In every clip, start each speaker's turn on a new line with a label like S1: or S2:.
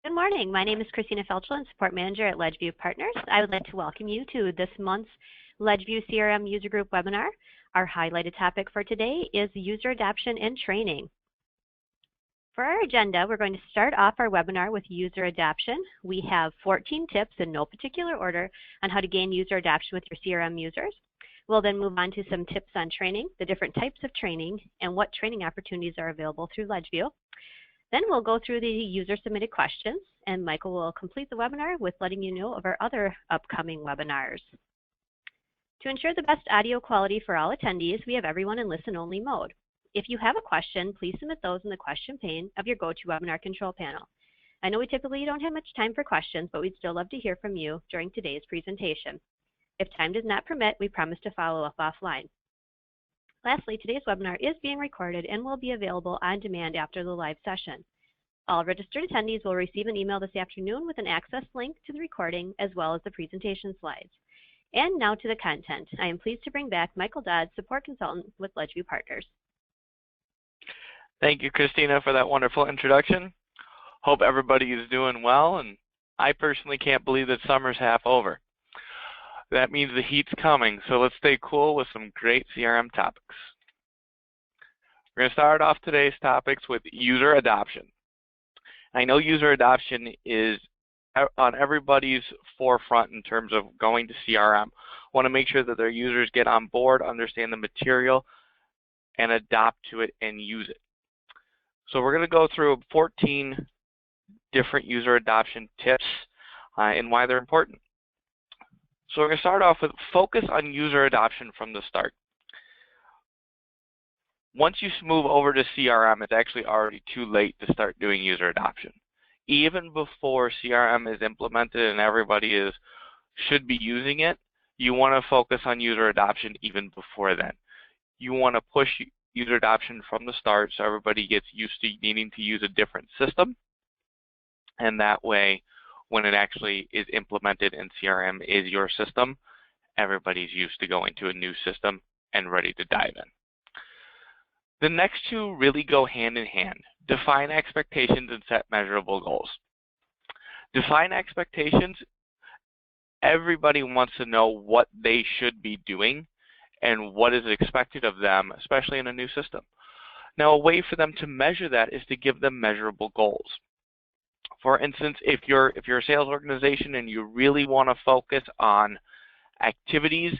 S1: Good morning. My name is Christina Felchel, Support Manager at Ledgeview Partners. I would like to welcome you to this month's Ledgeview CRM User Group webinar. Our highlighted topic for today is user adoption and training. For our agenda, we're going to start off our webinar with user adoption. We have 14 tips in no particular order on how to gain user adoption with your CRM users. We'll then move on to some tips on training, the different types of training, and what training opportunities are available through Ledgeview. Then we'll go through the user-submitted questions, and Michael will complete the webinar with letting you know of our other upcoming webinars. To ensure the best audio quality for all attendees, we have everyone in listen-only mode. If you have a question, please submit those in the question pane of your GoToWebinar control panel. I know we typically don't have much time for questions, but we'd still love to hear from you during today's presentation. If time does not permit, we promise to follow up offline. Lastly, today's webinar is being recorded and will be available on demand after the live session. All registered attendees will receive an email this afternoon with an access link to the recording as well as the presentation slides. And now to the content. I am pleased to bring back Michael Dodd, Support Consultant with Ledgeview Partners.
S2: Thank you, Christina, for that wonderful introduction. Hope everybody is doing well, and I personally can't believe that summer's half over. That means the heat's coming, so let's stay cool with some great CRM topics. We're going to start off today's topics with user adoption. I know user adoption is on everybody's forefront in terms of going to CRM. Want to make sure that their users get on board, understand the material, and adapt to it and use it. So we're going to go through 14 different user adoption tips and why they're important. So we're going to start off with focus on user adoption from the start. Once you move over to CRM, it's actually already too late to start doing user adoption. Even before CRM is implemented and everybody should be using it, you want to focus on user adoption even before then. You want to push user adoption from the start so everybody gets used to needing to use a different system, and that way when it actually is implemented and CRM is your system, everybody's used to going to a new system and ready to dive in. The next two really go hand in hand. Define expectations and set measurable goals. Define expectations. Everybody wants to know what they should be doing and what is expected of them, especially in a new system. Now, a way for them to measure that is to give them measurable goals. For instance, if you're a sales organization and you really want to focus on activities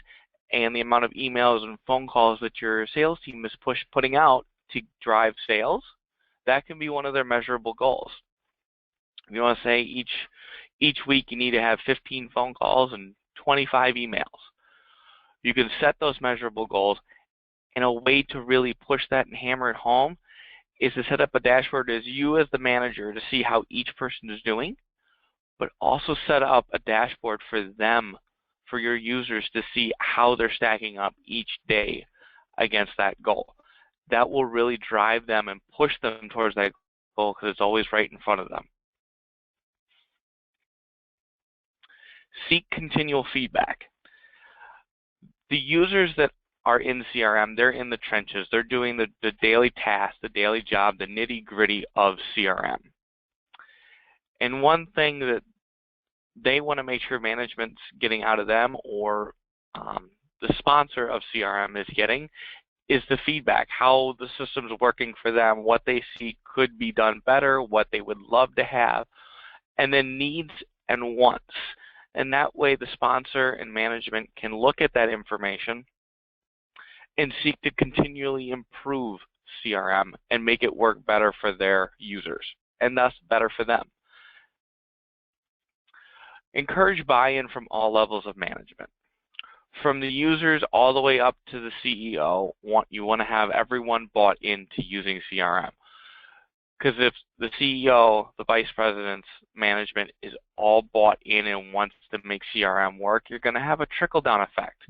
S2: and the amount of emails and phone calls that your sales team is putting out to drive sales, that can be one of their measurable goals. If you want to say each week you need to have 15 phone calls and 25 emails, you can set those measurable goals, and a way to really push that and hammer it home is to set up a dashboard as you as the manager to see how each person is doing, but also set up a dashboard for them, for your users to see how they're stacking up each day against that goal. That will really drive them and push them towards that goal because it's always right in front of them. Seek continual feedback. The users that are in CRM, they're in the trenches. They're doing the daily task, the daily job, the nitty-gritty of CRM. And one thing that they want to make sure management's getting out of them, or the sponsor of CRM is getting, is the feedback, how the system's working for them, what they see could be done better, what they would love to have, and then needs and wants. And that way the sponsor and management can look at that information and seek to continually improve CRM and make it work better for their users, and thus better for them. Encourage buy-in from all levels of management. From the users all the way up to the CEO, you want to have everyone bought into using CRM. Because if the CEO, the vice presidents, management is all bought in and wants to make CRM work, you're going to have a trickle-down effect.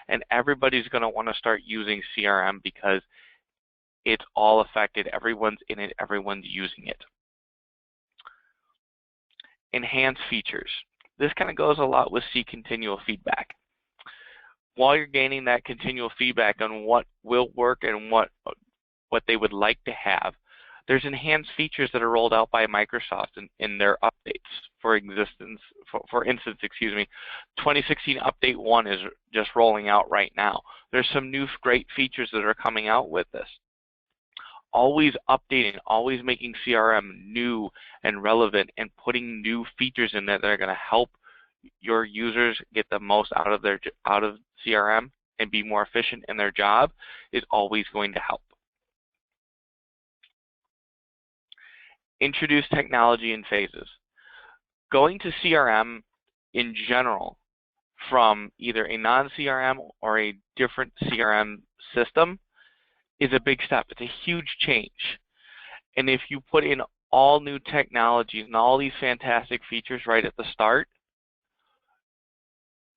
S2: And everybody's going to want to start using CRM because it's all affected. Everyone's in it. Everyone's using it. Enhance features. This kind of goes a lot with seek continual feedback. While you're gaining that continual feedback on what will work and what they would like to have, There's enhanced features that are rolled out by Microsoft in their updates. For instance, 2016 Update 1 is just rolling out right now. There's some new great features that are coming out with this. Always updating, always making CRM new and relevant, and putting new features in there that are going to help your users get the most out of CRM and be more efficient in their job is always going to help. Introduce technology in phases. Going to CRM in general from either a non-CRM or a different CRM system is a big step. It's a huge change. And if you put in all new technologies and all these fantastic features right at the start,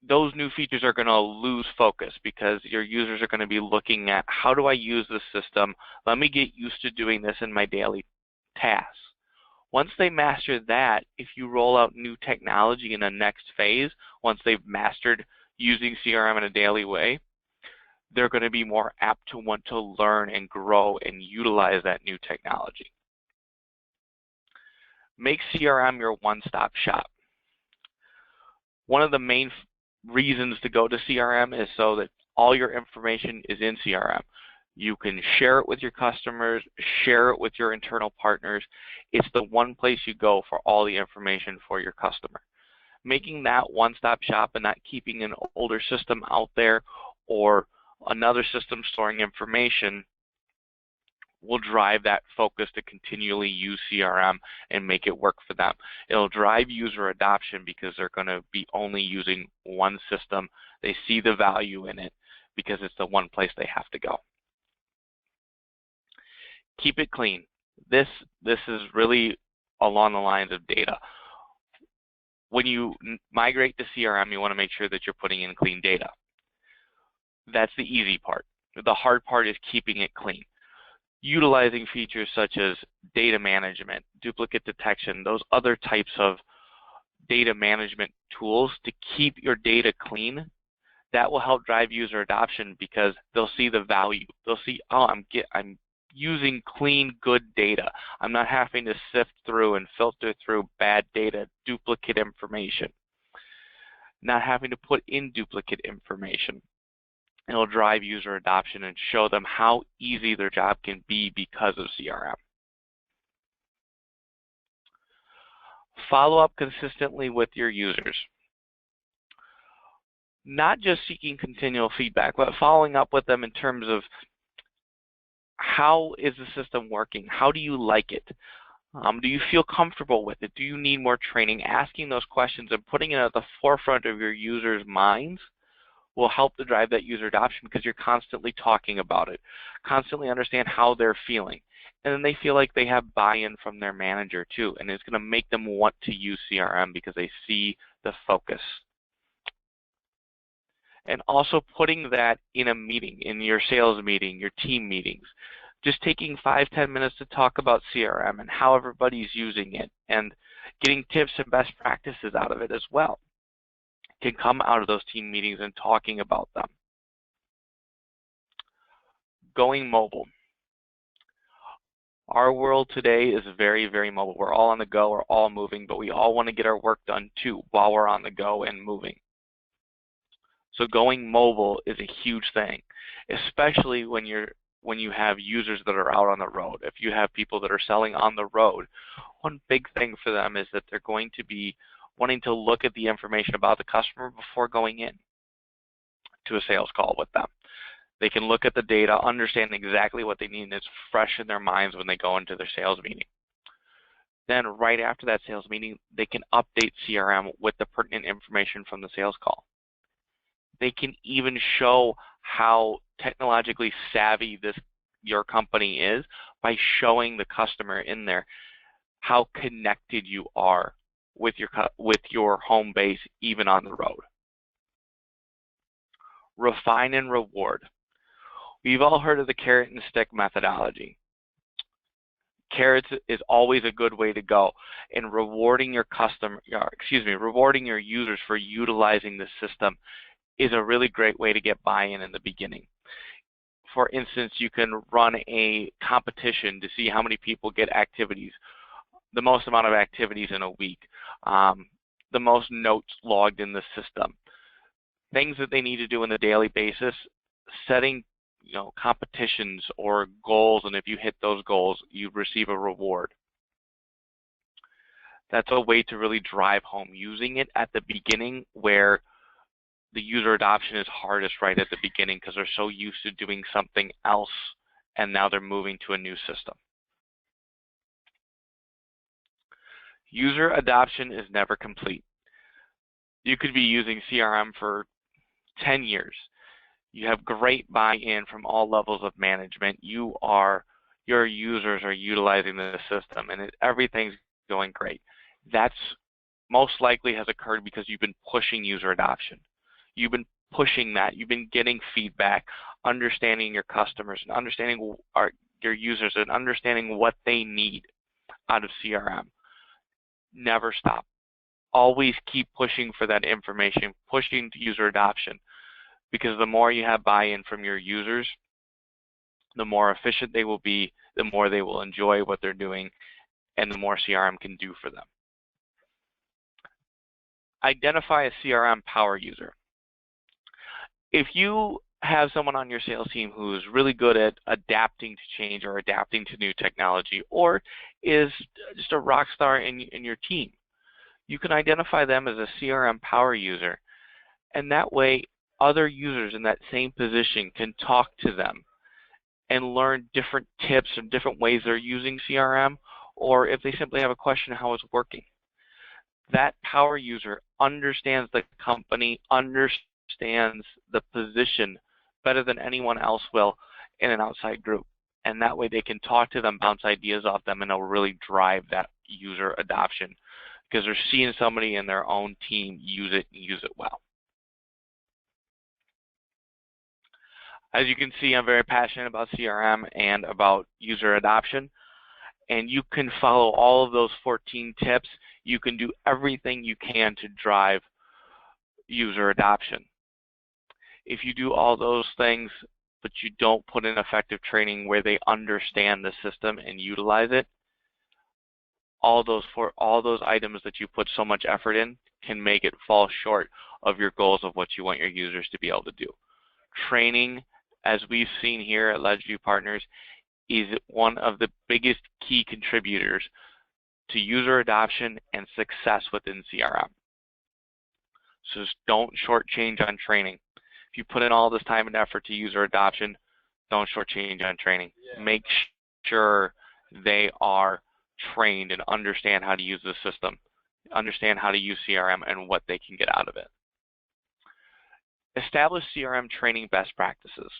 S2: those new features are going to lose focus because your users are going to be looking at, how do I use this system? Let me get used to doing this in my daily tasks. Once they master that, if you roll out new technology in the next phase, once they've mastered using CRM in a daily way, they're going to be more apt to want to learn and grow and utilize that new technology. Make CRM your one-stop shop. One of the main reasons to go to CRM is so that all your information is in CRM. You can share it with your customers, share it with your internal partners. It's the one place you go for all the information for your customer. Making that one-stop shop and not keeping an older system out there or another system storing information will drive that focus to continually use CRM and make it work for them. It'll drive user adoption because they're going to be only using one system. They see the value in it because it's the one place they have to go. Keep it clean. This is really along the lines of data. When you migrate to CRM, you want to make sure that you're putting in clean data. That's the easy part. The hard part is keeping it clean. Utilizing features such as data management, duplicate detection, those other types of data management tools to keep your data clean, that will help drive user adoption because they'll see the value. They'll see, oh, I'm using clean, good data. I'm not having to sift through and filter through bad data, duplicate information. Not having to put in duplicate information. It'll drive user adoption and show them how easy their job can be because of CRM. Follow up consistently with your users. Not just seeking continual feedback, but following up with them in terms of, how is the system working? How do you like it? Do you feel comfortable with it? Do you need more training? Asking those questions and putting it at the forefront of your users' minds will help to drive that user adoption because you're constantly talking about it, constantly understand how they're feeling. And then they feel like they have buy-in from their manager too, and it's going to make them want to use CRM because they see the focus. And also putting that in a meeting, in your sales meeting, your team meetings. Just taking 5-10 minutes to talk about CRM and how everybody's using it and getting tips and best practices out of it as well can come out of those team meetings and talking about them. Going mobile. Our world today is very, very mobile. We're all on the go, we're all moving, but we all want to get our work done too while we're on the go and moving. So going mobile is a huge thing, especially when you have users that are out on the road. If you have people that are selling on the road, one big thing for them is that they're going to be wanting to look at the information about the customer before going in to a sales call with them. They can look at the data, understand exactly what they need, and it's fresh in their minds when they go into their sales meeting. Then right after that sales meeting, they can update CRM with the pertinent information from the sales call. They can even show how technologically savvy your company is by showing the customer in there how connected you are with your home base, even on the road. Refine and reward. We've all heard of the carrot and stick methodology. Carrots is always a good way to go, and rewarding your users for utilizing the system is a really great way to get buy-in the beginning. For instance, you can run a competition to see how many people get activities, the most amount of activities in a week, the most notes logged in the system, things that they need to do on a daily basis, setting competitions or goals, and if you hit those goals, you receive a reward. That's a way to really drive home using it at the beginning where the user adoption is hardest right at the beginning because they're so used to doing something else and now they're moving to a new system. User adoption is never complete. You could be using CRM for 10 years. You have great buy-in from all levels of management. Your users are utilizing the system and everything's going great. That's most likely has occurred because you've been pushing user adoption. You've been pushing that. You've been getting feedback, understanding your customers, and understanding your users, and understanding what they need out of CRM. Never stop. Always keep pushing for that information, pushing to user adoption, because the more you have buy-in from your users, the more efficient they will be, the more they will enjoy what they're doing, and the more CRM can do for them. Identify a CRM power user. If you have someone on your sales team who's really good at adapting to change or adapting to new technology, or is just a rock star in your team, you can identify them as a CRM power user, and that way other users in that same position can talk to them and learn different tips and different ways they're using CRM, or if they simply have a question how it's working. That power user understands the company, understands the position better than anyone else will in an outside group. And that way they can talk to them, bounce ideas off them, and it'll really drive that user adoption because they're seeing somebody in their own team use it and use it well. As you can see, I'm very passionate about CRM and about user adoption. And you can follow all of those 14 tips. You can do everything you can to drive user adoption. If you do all those things, but you don't put in effective training where they understand the system and utilize it, all those items that you put so much effort in can make it fall short of your goals of what you want your users to be able to do. Training, as we've seen here at Ledgeview Partners, is one of the biggest key contributors to user adoption and success within CRM. So just don't shortchange on training. If you put in all this time and effort to user adoption, don't shortchange on training. Yeah. Make sure they are trained and understand how to use the system, understand how to use CRM and what they can get out of it. Establish CRM training best practices.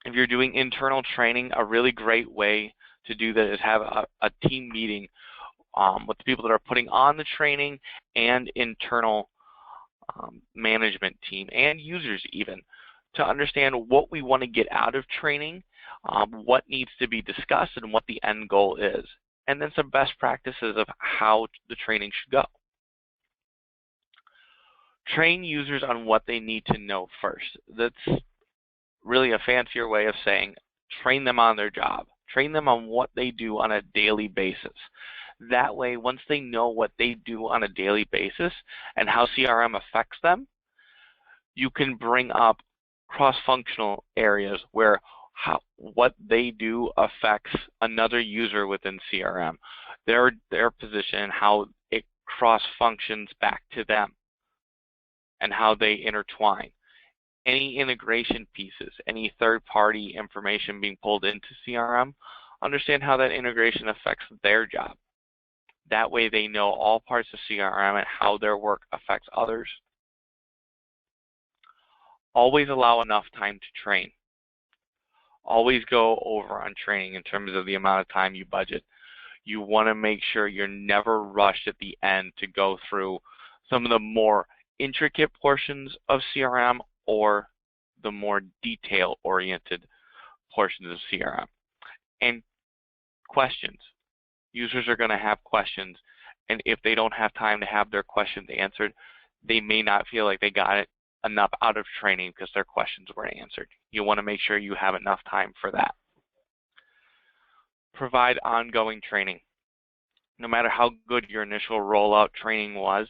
S2: If you're doing internal training, a really great way to do that is have a team meeting with the people that are putting on the training and internal management team and users even to understand what we want to get out of training, what needs to be discussed, and what the end goal is, and then some best practices of how the training should go. Train users on what they need to know first. That's really a fancier way of saying train them on their job. Train them on what they do on a daily basis. That way, once they know what they do on a daily basis and how CRM affects them, you can bring up cross-functional areas where what they do affects another user within CRM, their position, how it cross-functions back to them, and how they intertwine. Any integration pieces, any third-party information being pulled into CRM, understand how that integration affects their job. That way they know all parts of CRM and how their work affects others. Always allow enough time to train. Always go over on training in terms of the amount of time you budget. You want to make sure you're never rushed at the end to go through some of the more intricate portions of CRM or the more detail-oriented portions of CRM. And questions. Users are going to have questions, and if they don't have time to have their questions answered, they may not feel like they got it enough out of training because their questions weren't answered. You want to make sure you have enough time for that. Provide ongoing training. No matter how good your initial rollout training was,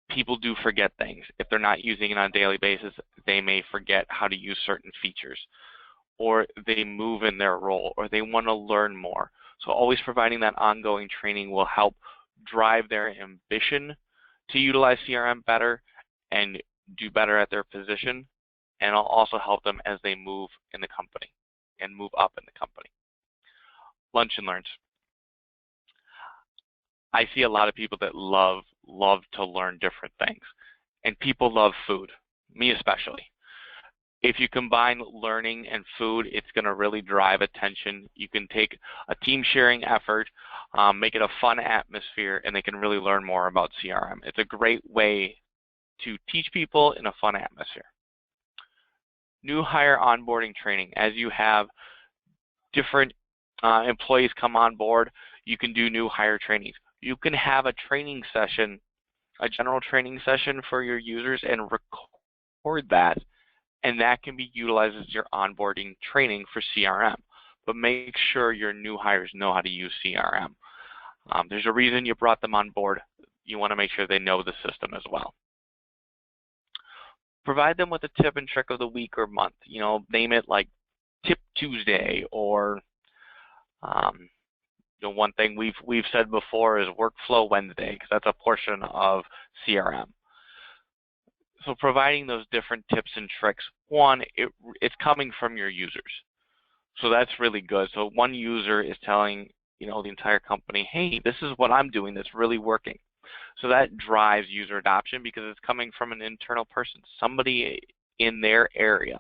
S2: people do forget things. If they're not using it on a daily basis, they may forget how to use certain features, or they move in their role, or they want to learn more. So always providing that ongoing training will help drive their ambition to utilize CRM better and do better at their position, and it'll also help them as they move in the company and move up in the company. Lunch and learns. I see a lot of people that love to learn different things, and people love food, me especially. If you combine learning and food, it's going to really drive attention. You can take a team sharing effort, make it a fun atmosphere, and they can really learn more about CRM. It's a great way to teach people in a fun atmosphere. New hire onboarding training. As you have different employees come on board, you can do new hire trainings. You can have a training session, a general training session for your users and record that, and that can be utilized as your onboarding training for CRM. But make sure your new hires know how to use CRM. There's a reason you brought them on board. You want to make sure they know the system as well. Provide them with a tip and trick of the week or month. You know, name it like Tip Tuesday, or the one thing we've said before is Workflow Wednesday, because that's a portion of CRM. So providing those different tips and tricks, one, it's coming from your users. So that's really good. So one user is telling, you know, the entire company, hey, this is what I'm doing that's really working. So that drives user adoption because it's coming from an internal person, somebody in their area.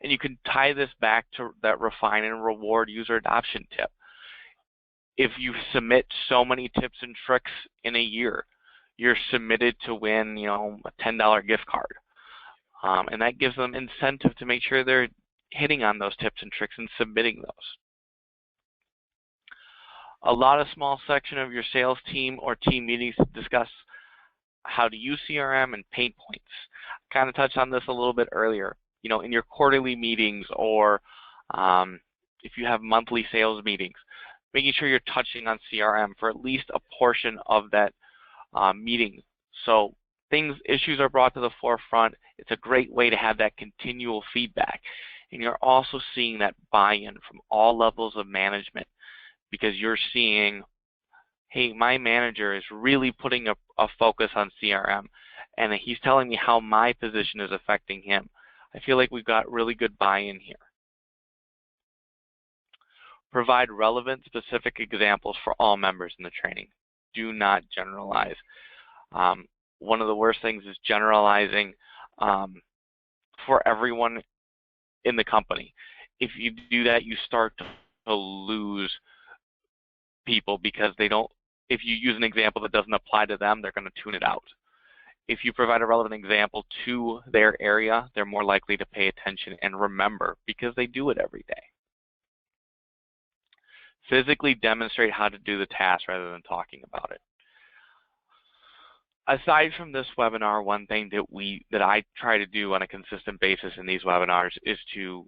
S2: And you can tie this back to that refine and reward user adoption tip. If you submit so many tips and tricks in a year, you're submitted to win, you know, a $10 gift card. And that gives them incentive to make sure they're hitting on those tips and tricks and submitting those. A lot of small section of your sales team or team meetings to discuss how to use CRM and pain points. I kind of touched on this a little bit earlier. You know, in your quarterly meetings, or if you have monthly sales meetings, making sure you're touching on CRM for at least a portion of that meeting. So issues are brought to the forefront. It's a great way to have that continual feedback. And you're also seeing that buy-in from all levels of management, because you're seeing, hey, my manager is really putting a focus on CRM, and he's telling me how my position is affecting him. I feel like we've got really good buy-in here. Provide relevant, specific examples for all members in the training. Do not generalize. One of the worst things is generalizing for everyone in the company. If you do that, you start to lose people, because they don't, if you use an example that doesn't apply to them, they're going to tune it out. If you provide a relevant example to their area, they're more likely to pay attention and remember, because they do it every day. Physically demonstrate how to do the task rather than talking about it. Aside from this webinar, one thing that I try to do on a consistent basis in these webinars is to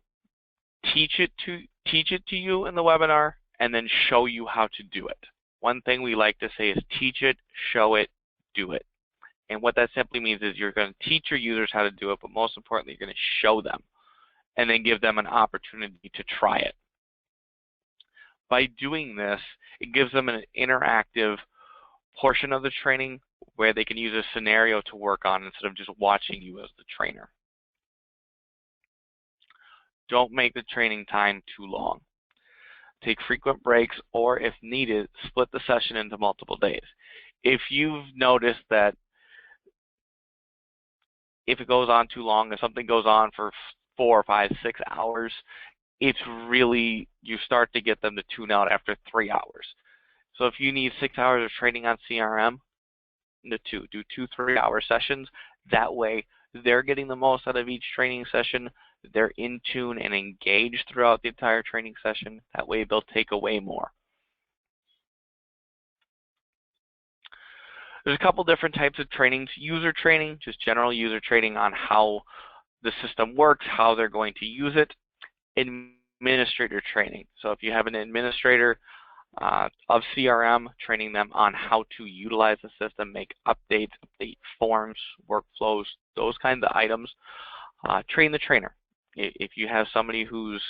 S2: teach it to you in the webinar and then show you how to do it. One thing we like to say is teach it, show it, do it. And what that simply means is you're going to teach your users how to do it, but most importantly, you're going to show them and then give them an opportunity to try it. By doing this, it gives them an interactive portion of the training where they can use a scenario to work on instead of just watching you as the trainer. Don't make the training time too long. Take frequent breaks, or if needed, split the session into multiple days. If you've noticed that if it goes on too long, if something goes on for 4, 5, 6 hours, it's really, you start to get them to tune out after 3 hours. So if you need 6 hours of training on CRM, do 2 3-hour sessions. That way they're getting the most out of each training session. They're in tune and engaged throughout the entire training session. That way they'll take away more. There's a couple different types of trainings. User training, just general user training on how the system works, how they're going to use it. Administrator training. So if you have an administrator of CRM, training them on how to utilize the system, make updates, update forms, workflows, those kinds of items. Train the trainer. If you have somebody who's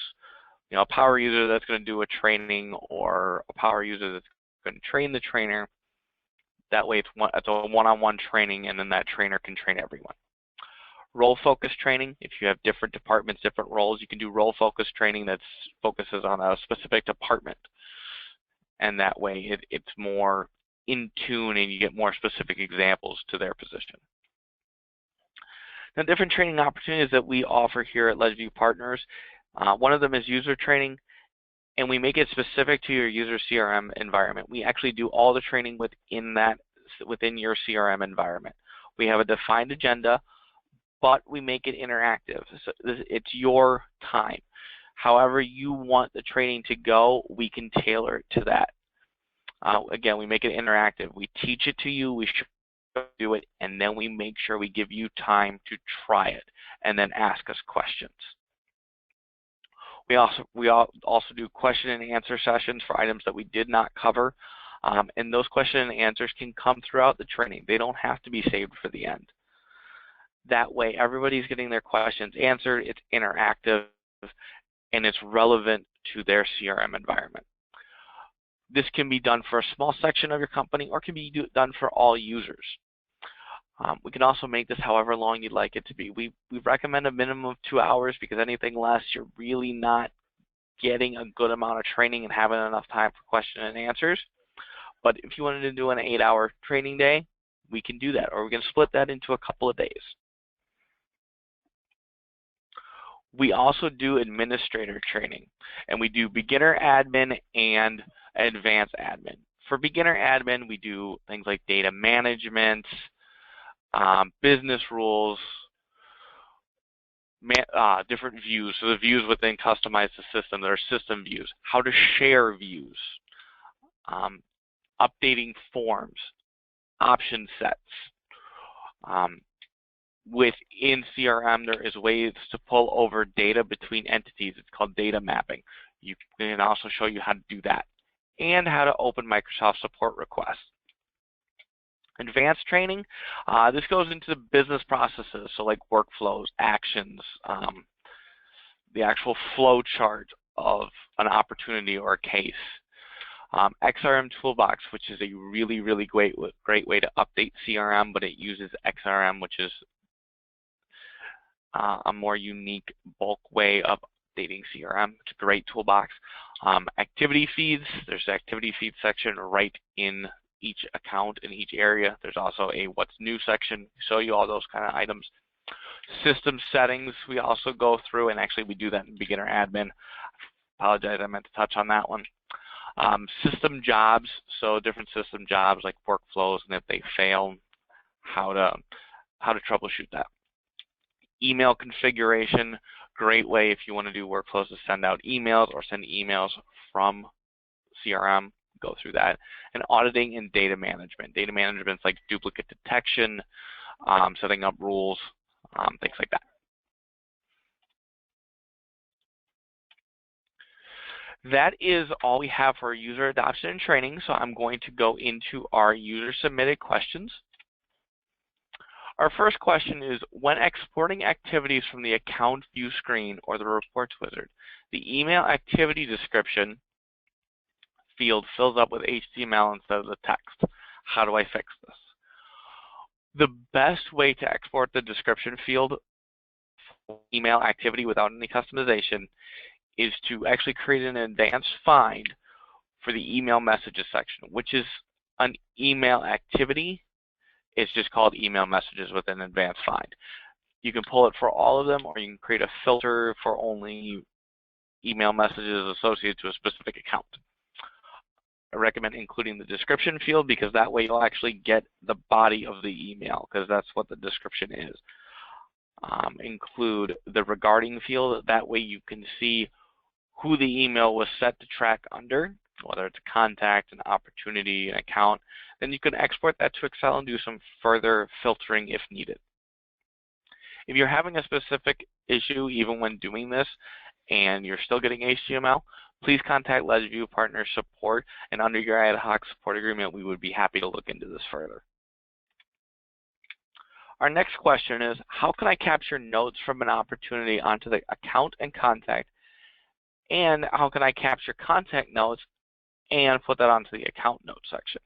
S2: a power user that's going to do a training, or a power user that's going to train the trainer, that way it's a one-on-one training, and then that trainer can train everyone. Role-focused training. If you have different departments, different roles, you can do role-focused training that focuses on a specific department. And that way it's more in tune, and you get more specific examples to their position. Now, different training opportunities that we offer here at Ledgeview Partners. One of them is user training, and we make it specific to your user CRM environment. We actually do all the training within your CRM environment. We have a defined agenda, but we make it interactive. So it's your time. However you want the training to go, we can tailor it to that. Again, we make it interactive. We teach it to you, we do it, and then we make sure we give you time to try it and then ask us questions. We also do question and answer sessions for items that we did not cover, and those question and answers can come throughout the training. They don't have to be saved for the end. That way, everybody's getting their questions answered, it's interactive, and it's relevant to their CRM environment. This can be done for a small section of your company, or can be done for all users. We can also make this however long you'd like it to be. We recommend a minimum of 2 hours, because anything less, you're really not getting a good amount of training and having enough time for question and answers. But if you wanted to do an 8-hour training day, we can do that, or we can split that into a couple of days. We also do administrator training, and we do beginner admin and advanced admin. For beginner admin, we do things like data management, business rules, different views. So the views within customize the system, there are system views, how to share views, updating forms, option sets. Within CRM, there is ways to pull over data between entities. It's called data mapping. You can also show you how to do that, and how to open Microsoft support requests. Advanced training, this goes into the business processes, so like workflows, actions, the actual flow chart of an opportunity or a case. XRM Toolbox, which is a really, really great way to update CRM, but it uses XRM, which is a more unique bulk way of updating CRM. It's a great toolbox. Activity feeds, there's an activity feed section right in each account in each area. There's also a what's new section, show you all those kind of items. System settings, we also go through, and actually we do that in beginner admin. Apologize, I meant to touch on that one. System jobs, so different system jobs like workflows, and if they fail, how to troubleshoot that. Email configuration, great way if you want to do workflows to send out emails or send emails from CRM, go through that. And auditing and data management. Data management is like duplicate detection, setting up rules, things like that. That is all we have for user adoption and training, so I'm going to go into our user submitted questions. Our first question is, when exporting activities from the account view screen or the reports wizard, the email activity description field fills up with HTML instead of the text. How do I fix this? The best way to export the description field for email activity without any customization is to actually create an advanced find for the email messages section, which is an email activity. It's just called email messages with an advanced find. You can pull it for all of them, or you can create a filter for only email messages associated to a specific account. I recommend including the description field, because that way you'll actually get the body of the email, because that's what the description is. Include the regarding field, that way you can see who the email was set to track under. whether it's a contact, an opportunity, an account, then you can export that to Excel and do some further filtering if needed. If you're having a specific issue even when doing this and you're still getting HTML, please contact Ledgeview Partner Support, and under your ad hoc support agreement, we would be happy to look into this further. Our next question is, how can I capture notes from an opportunity onto the account and contact, and how can I capture contact notes and put that onto the account notes section?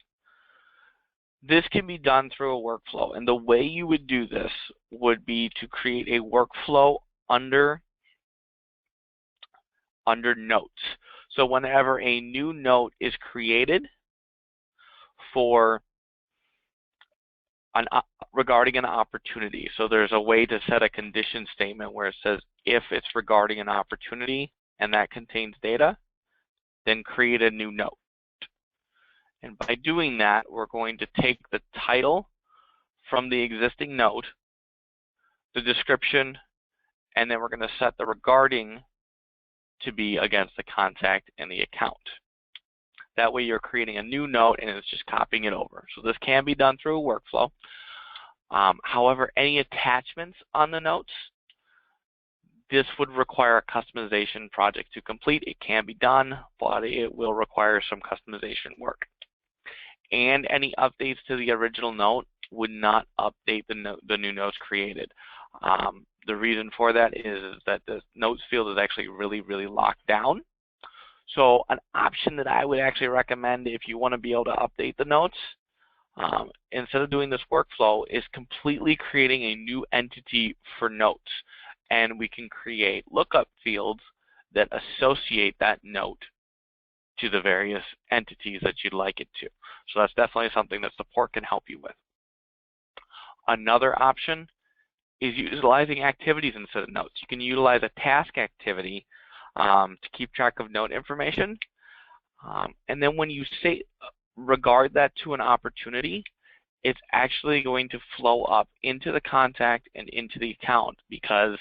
S2: This can be done through a workflow, and the way you would do this would be to create a workflow under notes. So whenever a new note is created for regarding an opportunity, so there's a way to set a condition statement where it says if it's regarding an opportunity and that contains data, then create a new note. And by doing that, we're going to take the title from the existing note, the description, and then we're going to set the regarding to be against the contact and the account. That way you're creating a new note and it's just copying it over. So this can be done through a workflow. However, any attachments on the notes, this would require a customization project to complete. It can be done, but it will require some customization work. And any updates to the original note would not update the new notes created. The reason for that is that the notes field is actually really locked down. So an option that I would actually recommend if you want to be able to update the notes, instead of doing this workflow, is completely creating a new entity for notes. And we can create lookup fields that associate that note to the various entities that you'd like it to. So that's definitely something that support can help you with. Another option is utilizing activities instead of notes. You can utilize a task activity to keep track of note information. And then when you say regard that to an opportunity, it's actually going to flow up into the contact and into the account, because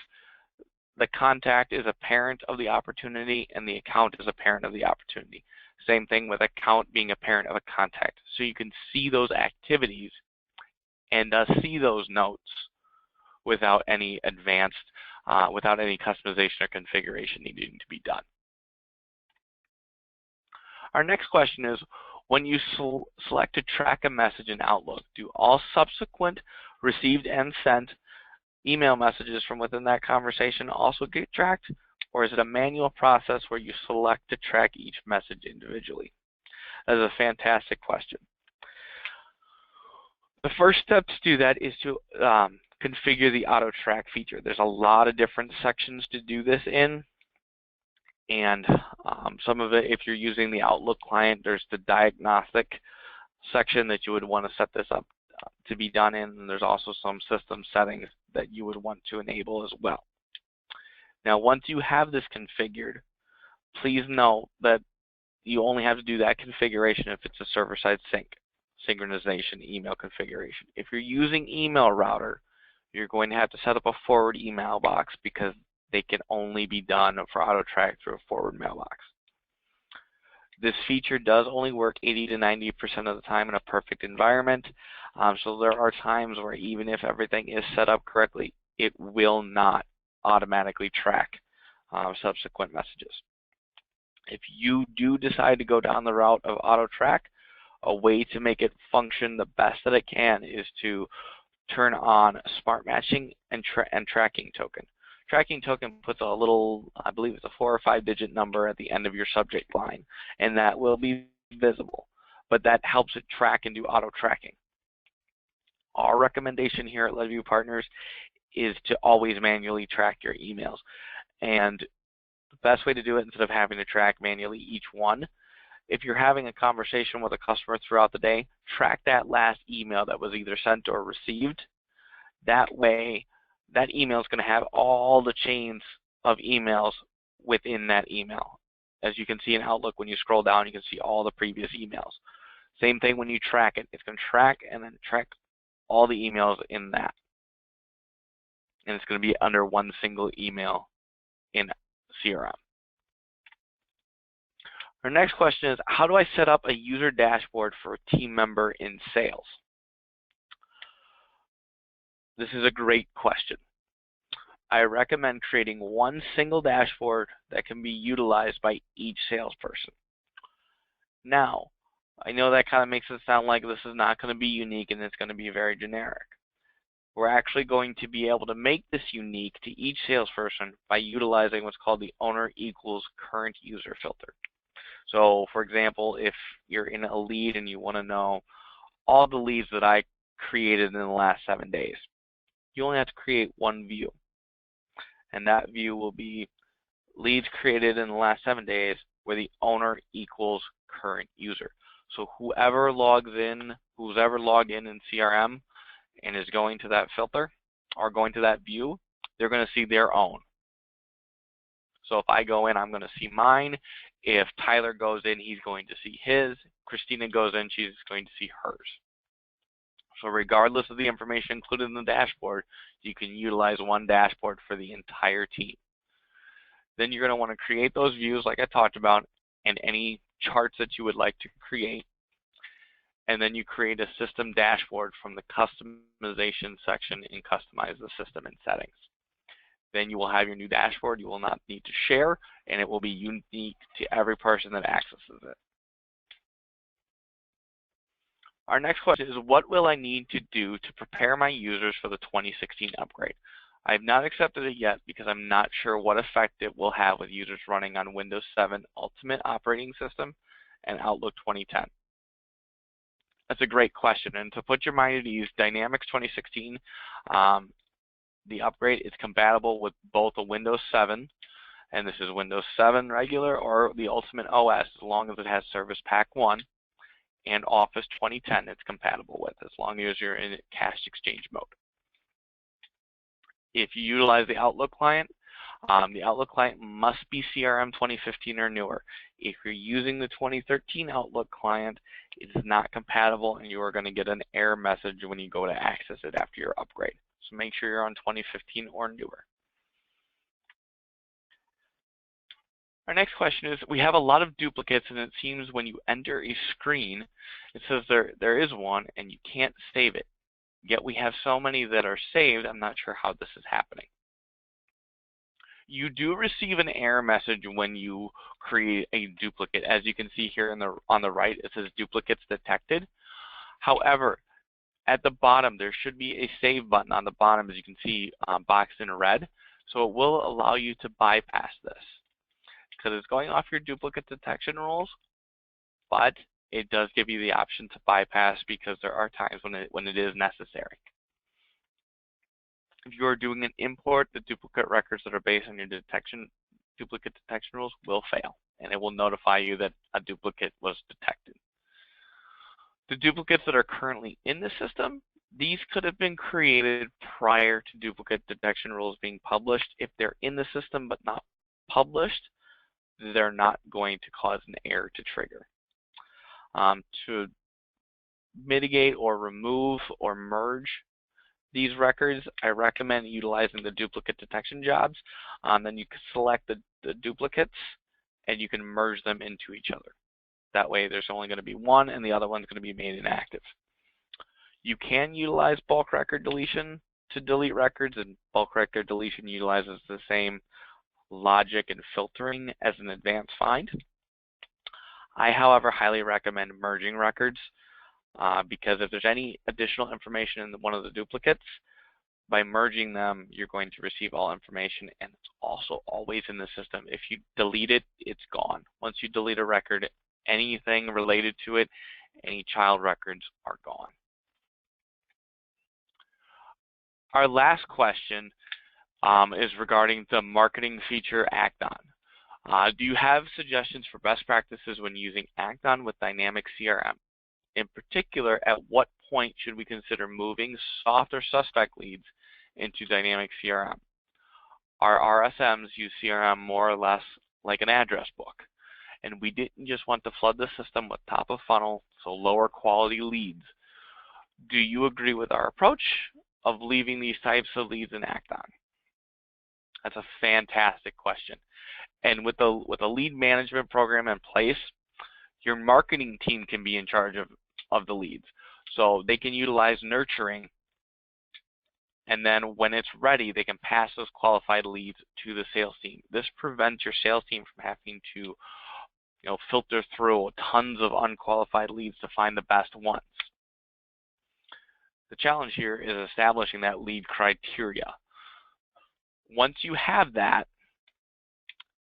S2: the contact is a parent of the opportunity and the account is a parent of the opportunity. Same thing with account being a parent of a contact. So you can see those activities and see those notes without any without any customization or configuration needing to be done. Our next question is, when you select to track a message in Outlook, do all subsequent received and sent email messages from within that conversation also get tracked, or is it a manual process where you select to track each message individually? That is a fantastic question. The first step to do that is to configure the AutoTrack feature. There's a lot of different sections to do this in, and some of it, if you're using the Outlook client, there's the diagnostic section that you would want to set this up to be done in, and there's also some system settings that you would want to enable as well. Now, once you have this configured, please know that you only have to do that configuration if it's a server-side synchronization email configuration. If you're using email router, you're going to have to set up a forward email box, because they can only be done for AutoTrack through a forward mailbox. This feature does only work 80 to 90% of the time in a perfect environment. So there are times where even if everything is set up correctly, it will not automatically track subsequent messages. If you do decide to go down the route of AutoTrack, a way to make it function the best that it can is to turn on Smart Matching and Tracking Token. Tracking Token puts a little, I believe it's a 4 or 5 digit number at the end of your subject line, and that will be visible, but that helps it track and do auto tracking. Our recommendation here at Ledgeview Partners is to always manually track your emails, and the best way to do it, instead of having to track manually each one, if you're having a conversation with a customer throughout the day, track that last email that was either sent or received. That way, that email is going to have all the chains of emails within that email. As you can see in Outlook, when you scroll down, you can see all the previous emails. Same thing when you track it. It's going to track and then track all the emails in that. And it's going to be under one single email in CRM. Our next question is, how do I set up a user dashboard for a team member in sales? This is a great question. I recommend creating one single dashboard that can be utilized by each salesperson. Now, I know that kind of makes it sound like this is not going to be unique and it's going to be very generic. We're actually going to be able to make this unique to each salesperson by utilizing what's called the owner equals current user filter. So, for example, if you're in a lead and you want to know all the leads that I created in the last 7 days, you only have to create one view. And that view will be leads created in the last 7 days where the owner equals current user. So whoever logged in in CRM and is going to that filter or going to that view, they're going to see their own. So if I go in, I'm going to see mine. If Tyler goes in, he's going to see his. Christina goes in, she's going to see hers. So regardless of the information included in the dashboard, you can utilize one dashboard for the entire team. Then you're going to want to create those views like I talked about and any charts that you would like to create. And then you create a system dashboard from the customization section and customize the system and settings. Then you will have your new dashboard. You will not need to share, and it will be unique to every person that accesses it. Our next question is, what will I need to do to prepare my users for the 2016 upgrade? I have not accepted it yet because I'm not sure what effect it will have with users running on Windows 7 Ultimate Operating System and Outlook 2010. That's a great question, and to put your mind at ease, Dynamics 2016, the upgrade is compatible with both a Windows 7, and this is Windows 7 regular, or the Ultimate OS, as long as it has Service Pack 1, and Office 2010 it's compatible with, as long as you're in cache exchange mode. If you utilize the Outlook client must be CRM 2015 or newer. If you're using the 2013 Outlook client, it is not compatible and you are going to get an error message when you go to access it after your upgrade. So make sure you're on 2015 or newer. Our next question is, we have a lot of duplicates and it seems when you enter a screen, it says there is one and you can't save it. Yet we have so many that are saved, I'm not sure how this is happening. You do receive an error message when you create a duplicate. As you can see here on the right, it says duplicates detected. However, at the bottom, there should be a save button on the bottom, as you can see boxed in red. So it will allow you to bypass this because it's going off your duplicate detection rules, but it does give you the option to bypass because there are times when it is necessary. If you are doing an import, the duplicate records that are based on your duplicate detection rules will fail, and it will notify you that a duplicate was detected. The duplicates that are currently in the system, these could have been created prior to duplicate detection rules being published. If they're in the system but not published, they're not going to cause an error to trigger. To mitigate or remove or merge these records, I recommend utilizing the duplicate detection jobs. Then you can select the duplicates and you can merge them into each other. That way there's only going to be one and the other one's going to be made inactive. You can utilize bulk record deletion to delete records, and bulk record deletion utilizes the same logic and filtering as an advanced find. I, however, highly recommend merging records because if there's any additional information in one of the duplicates, by merging them, you're going to receive all information, and it's also always in the system. If you delete it, it's gone. Once you delete a record, anything related to it, any child records are gone. Our last question is regarding the marketing feature Act-On. Do you have suggestions for best practices when using Act-On with Dynamic CRM? In particular, at what point should we consider moving soft or suspect leads into Dynamic CRM? Our RSMs use CRM more or less like an address book, and we didn't just want to flood the system with top of funnel, so lower quality leads. Do you agree with our approach of leaving these types of leads in Act-On? That's a fantastic question. And with a lead management program in place, Your marketing team can be in charge of the leads. So they can utilize nurturing, and then when it's ready, they can pass those qualified leads to the sales team. This prevents your sales team from having to filter through tons of unqualified leads to find the best ones. The challenge here is establishing that lead criteria. Once you have that,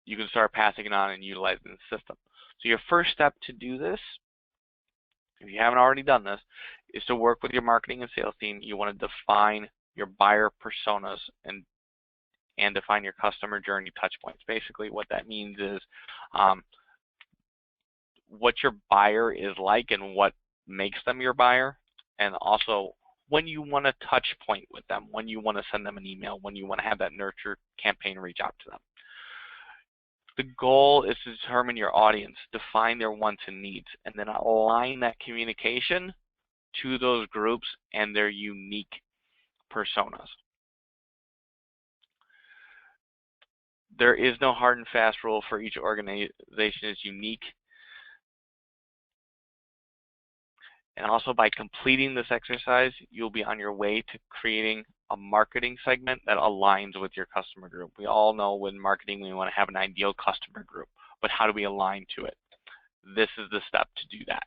S2: you can start passing it on and utilizing the system. So your first step to do this, if you haven't already done this, is to work with your marketing and sales team. You want to define your buyer personas and define your customer journey touch points. Basically what that means is what your buyer is like and what makes them your buyer, and also when you want to touch point with them, when you want to send them an email, when you want to have that nurture campaign reach out to them. The goal is to determine your audience, define their wants and needs, and then align that communication to those groups and their unique personas. There is no hard and fast rule, for each organization is unique. And also, by completing this exercise, you'll be on your way to creating a marketing segment that aligns with your customer group. We all know when marketing, we want to have an ideal customer group, but how do we align to it? This is the step to do that.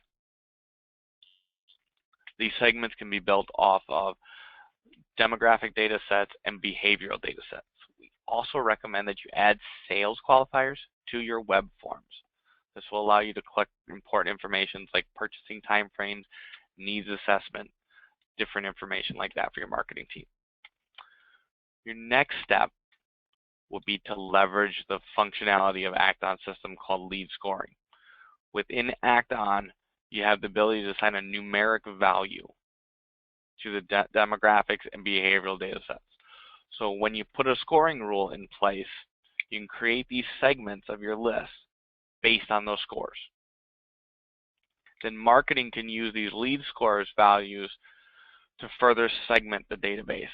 S2: These segments can be built off of demographic data sets and behavioral data sets. We also recommend that you add sales qualifiers to your web forms. This will allow you to collect important information like purchasing timeframes, needs assessment, different information like that for your marketing team. Your next step would be to leverage the functionality of Act-On system called lead scoring. Within Act-On, you have the ability to assign a numeric value to the demographics and behavioral data sets. So when you put a scoring rule in place, you can create these segments of your list based on those scores. Then marketing can use these lead scores values to further segment the database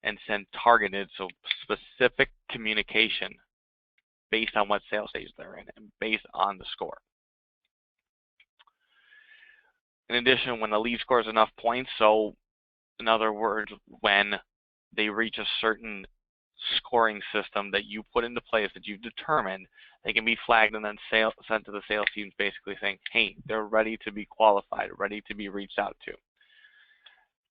S2: and send targeted, so specific communication based on what sales stage they're in and based on the score. In addition, when the lead scores enough points, so in other words, when they reach a certain scoring system that you put into place that you've determined, they can be flagged and then sent to the sales teams, basically saying, hey, they're ready to be qualified, ready to be reached out to.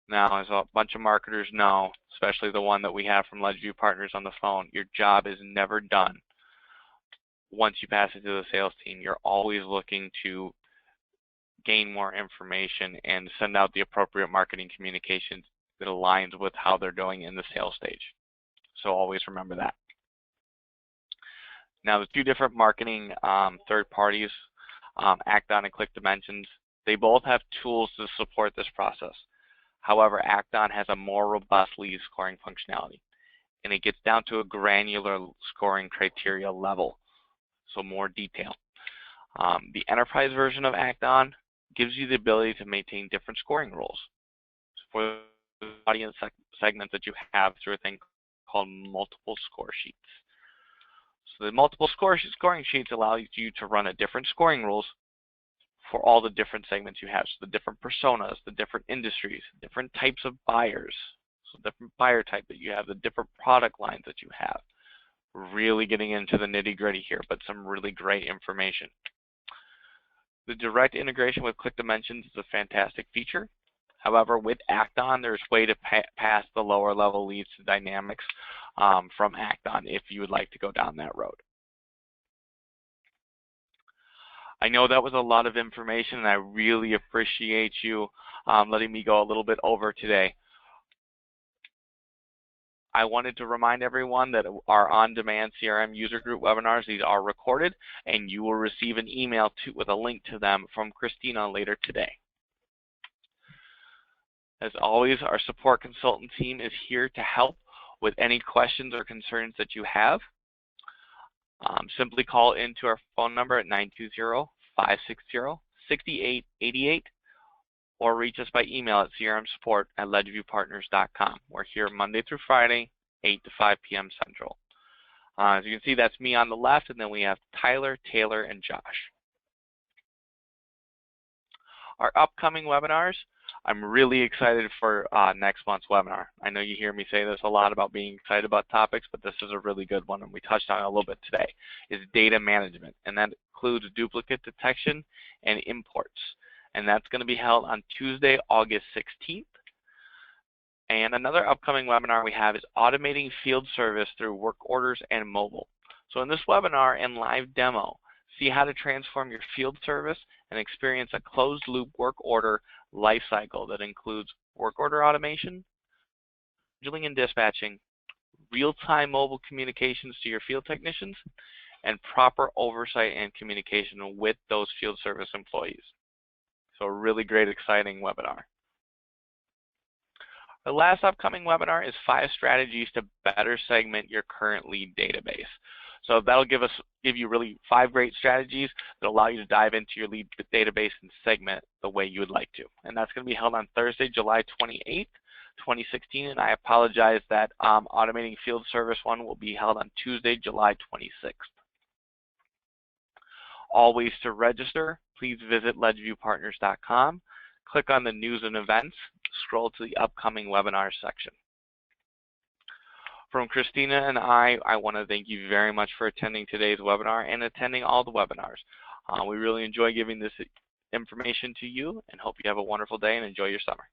S2: Now, as a bunch of marketers know, especially the one that we have from Ledgeview Partners on the phone, your job is never done. Once you pass it to the sales team, you're always looking to gain more information and send out the appropriate marketing communications that aligns with how they're doing in the sales stage. So always remember that. Now, the two different marketing third parties, Act-On and ClickDimensions, they both have tools to support this process. However, Act-On has a more robust lead scoring functionality, and it gets down to a granular scoring criteria level, so more detail. The enterprise version of Act-On gives you the ability to maintain different scoring rules for the audience segments that you have through a thing called multiple score sheets. So the multiple scoring sheets allow you to run a different scoring rules for all the different segments you have. So the different personas, the different industries, different types of buyers, so different buyer type that you have, the different product lines that you have. Really getting into the nitty-gritty here, but some really great information. The direct integration with ClickDimensions is a fantastic feature. However, with Act-On, there's a way to pass the lower level leads to Dynamics from Act-On if you would like to go down that road. I know that was a lot of information, and I really appreciate you letting me go a little bit over today. I wanted to remind everyone that our on-demand CRM user group webinars, these are recorded, and you will receive an email with a link to them from Christina later today. As always, our support consultant team is here to help with any questions or concerns that you have. Simply call into our phone number at 920-560-6888 or reach us by email at crmsupport@ledgeviewpartners.com. We're here Monday through Friday, 8 to 5 p.m. Central. As you can see, that's me on the left, and then we have Tyler, Taylor, and Josh. Our upcoming webinars, I'm really excited for next month's webinar. I know you hear me say this a lot about being excited about topics, but this is a really good one, and we touched on it a little bit today, is data management, and that includes duplicate detection and imports. And that's going to be held on Tuesday, August 16th. And another upcoming webinar we have is automating field service through work orders and mobile. So in this webinar and live demo, see how to transform your field service and experience a closed loop work order lifecycle that includes work order automation, scheduling and dispatching, real-time mobile communications to your field technicians, and proper oversight and communication with those field service employees. So a really great, exciting webinar. The last upcoming webinar is 5 strategies to better segment your current lead database. So that'll give you really 5 great strategies that allow you to dive into your lead database and segment the way you would like to. And that's going to be held on Thursday, July 28th, 2016. And I apologize that automating field service one will be held on Tuesday, July 26th. Always to register, please visit ledgeviewpartners.com. Click on the news and events, scroll to the upcoming webinar section. From Christina and I want to thank you very much for attending today's webinar and attending all the webinars. We really enjoy giving this information to you and hope you have a wonderful day and enjoy your summer.